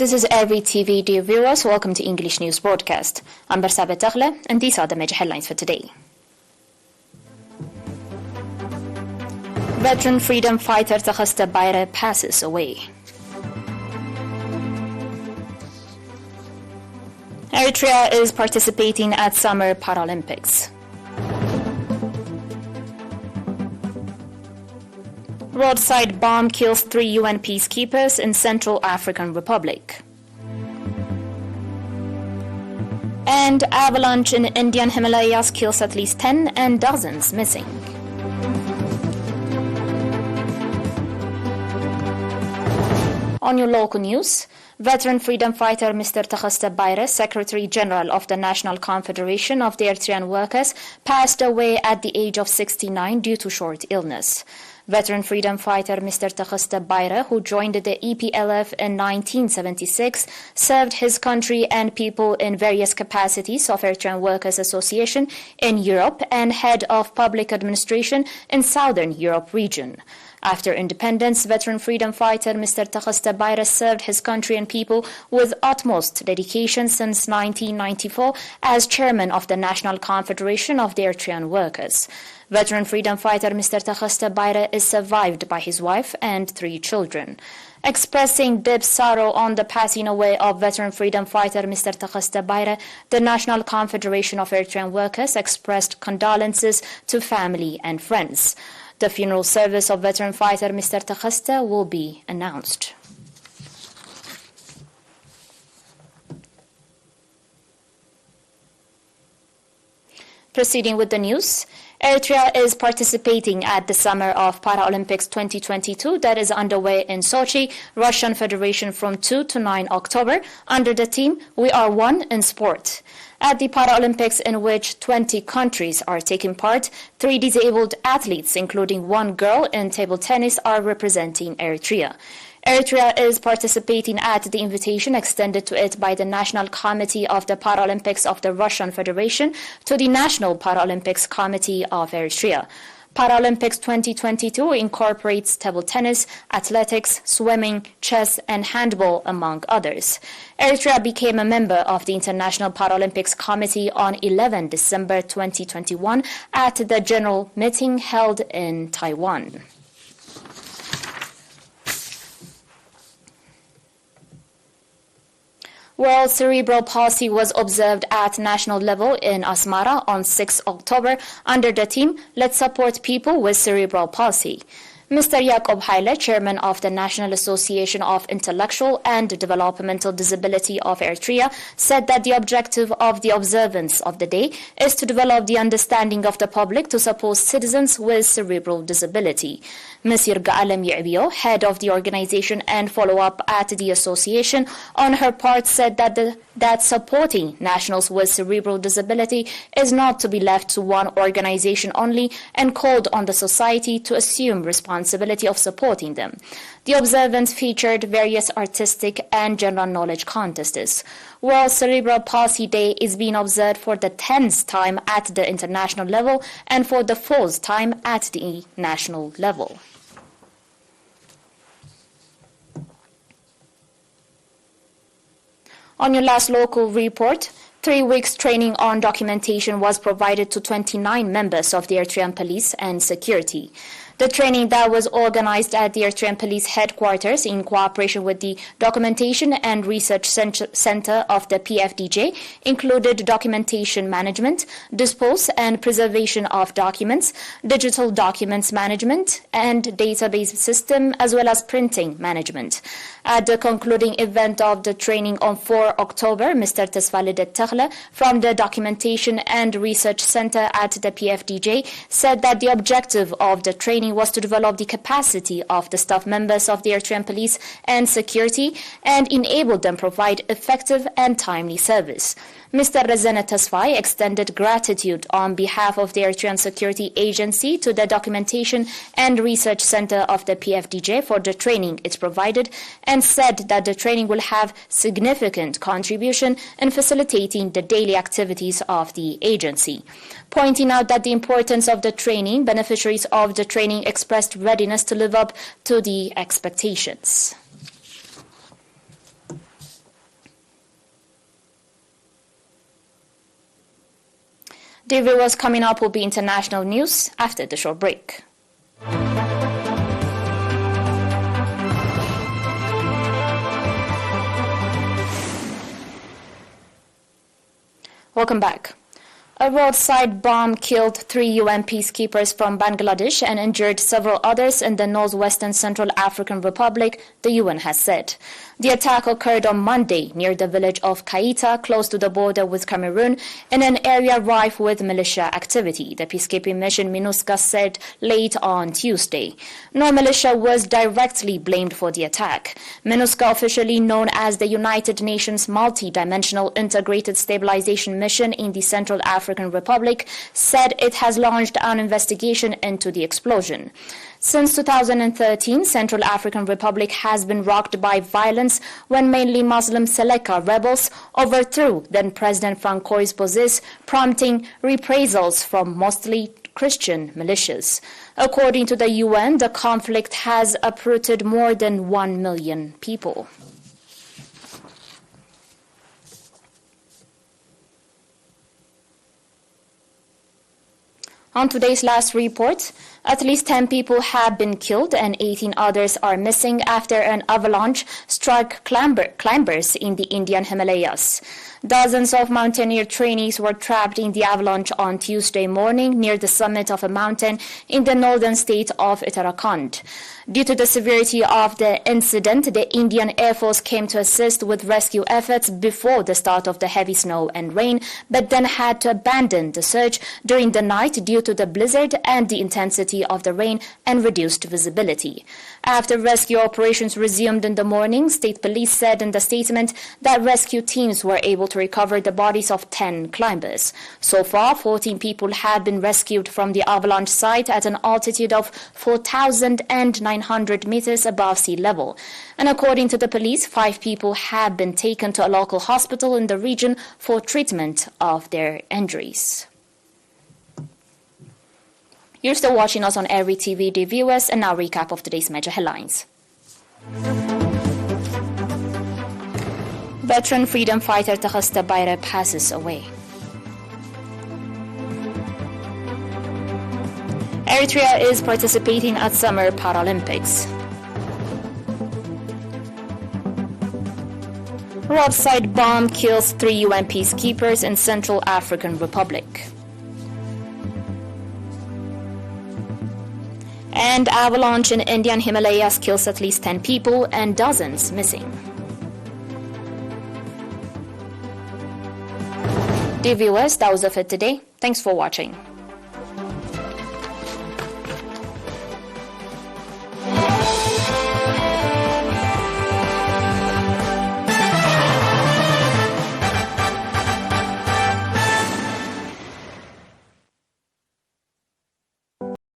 This is ERi-TV, dear viewers. Welcome to English News Broadcast. I'm Bersabet Tagle, and these are the major headlines for today. Veteran freedom fighter Takhasta Bayre passes away. Eritrea is participating at Summer Paralympics. Roadside bomb kills 3 UN peacekeepers in Central African Republic. And avalanche in Indian Himalayas kills at least 10 and dozens missing. On your local news, veteran freedom fighter Mr. Takhasta Bayre, Secretary General of the National Confederation of the Eritrean Workers, passed away at the age of 69 due to short illness. Veteran freedom fighter Mr. Takhasta Bayre, who joined the EPLF in 1976, served his country and people in various capacities of Eritrean Workers Association in Europe and head of public administration in Southern Europe region. After independence, veteran freedom fighter Mr. Takhasta Bayre served his country and people with utmost dedication since 1994 as chairman of the National Confederation of the Eritrean Workers. Veteran freedom fighter Mr. Takhasta Bayre is survived by his wife and 3 children. Expressing deep sorrow on the passing away of veteran freedom fighter Mr. Takhasta Bayre, the National Confederation of Eritrean Workers expressed condolences to family and friends. The funeral service of veteran fighter Mr. Takhasta will be announced. Proceeding with the news, Eritrea is participating at the Summer of Paralympics 2022 that is underway in Sochi, Russian Federation from 2 to 9 October under the theme We Are One in Sport. At the Paralympics, in which 20 countries are taking part, 3 disabled athletes, including 1 girl in table tennis, are representing Eritrea. Eritrea is participating at the invitation extended to it by the National Committee of the Paralympics of the Russian Federation to the National Paralympics Committee of Eritrea. Paralympics 2022 incorporates table tennis, athletics, swimming, chess, and handball, among others. Eritrea became a member of the International Paralympics Committee on 11 December 2021 at the General Meeting held in Taiwan. World Cerebral Palsy was observed at national level in Asmara on 6 October under the theme Let's Support People with Cerebral Palsy. Mr. Jacob Haile, chairman of the National Association of Intellectual and Developmental Disability of Eritrea, said that the objective of the observance of the day is to develop the understanding of the public to support citizens with cerebral disability. Ms. Yirga Yibio, head of the organization and follow-up at the association, on her part said that supporting nationals with cerebral disability is not to be left to one organization only and called on the society to assume responsibility of supporting them. The observance featured various artistic and general knowledge contests. World Cerebral Palsy Day is being observed for the 10th time at the international level and for the 4th time at the national level. On your last local report, 3 weeks training on documentation was provided to 29 members of the Eritrean Police and Security. The training that was organized at the Eritrean Police Headquarters in cooperation with the Documentation and Research Center of the PFDJ included documentation management, dispose and preservation of documents, digital documents management, and database system, as well as printing management. At the concluding event of the training on 4 October, Mr. Tesfalid Tagle from the Documentation and Research Center at the PFDJ said that the objective of the training was to develop the capacity of the staff members of the Eritrean Police and Security and enable them provide effective and timely service. Mr. Rezene Tesfai extended gratitude on behalf of the Eritrean Security Agency to the Documentation and Research Center of the PFDJ for the training it provided and said that the training will have significant contribution in facilitating the daily activities of the agency. Pointing out that the importance of the training, beneficiaries of the training expressed readiness to live up to the expectations. The viewers, coming up will be international news after the short break. Welcome back. A roadside bomb killed 3 UN peacekeepers from Bangladesh and injured several others in the northwestern Central African Republic, the UN has said. The attack occurred on Monday near the village of Kaita, close to the border with Cameroon, in an area rife with militia activity, the peacekeeping mission MINUSCA said late on Tuesday. No militia was directly blamed for the attack. MINUSCA, officially known as the United Nations Multi-Dimensional Integrated Stabilization Mission in the Central African Republic, said it has launched an investigation into the explosion. Since 2013, Central African Republic has been rocked by violence when mainly Muslim Seleka rebels overthrew then-President Francois Bozizé, prompting reprisals from mostly Christian militias. According to the UN, the conflict has uprooted more than 1 million people. On today's last report, at least 10 people have been killed and 18 others are missing after an avalanche struck climbers in the Indian Himalayas. Dozens of mountaineer trainees were trapped in the avalanche on Tuesday morning near the summit of a mountain in the northern state of Uttarakhand. Due to the severity of the incident, the Indian Air Force came to assist with rescue efforts before the start of the heavy snow and rain, but then had to abandon the search during the night due to the blizzard and the intensity of the rain and reduced visibility. After rescue operations resumed in the morning, state police said in the statement that rescue teams were able to recover the bodies of 10 climbers. So far, 14 people have been rescued from the avalanche site at an altitude of 4,900 meters above sea level. And according to the police, 5 people have been taken to a local hospital in the region for treatment of their injuries. You're still watching us on ERi-TV, dear viewers, and now recap of today's major headlines. Veteran freedom fighter Takhasta Bayra passes away. Eritrea is participating at Summer Paralympics. Roadside bomb kills 3 UN peacekeepers in Central African Republic. And avalanche in Indian Himalayas kills at least 10 people and dozens missing. Dear viewers, that was it for today. Thanks for watching.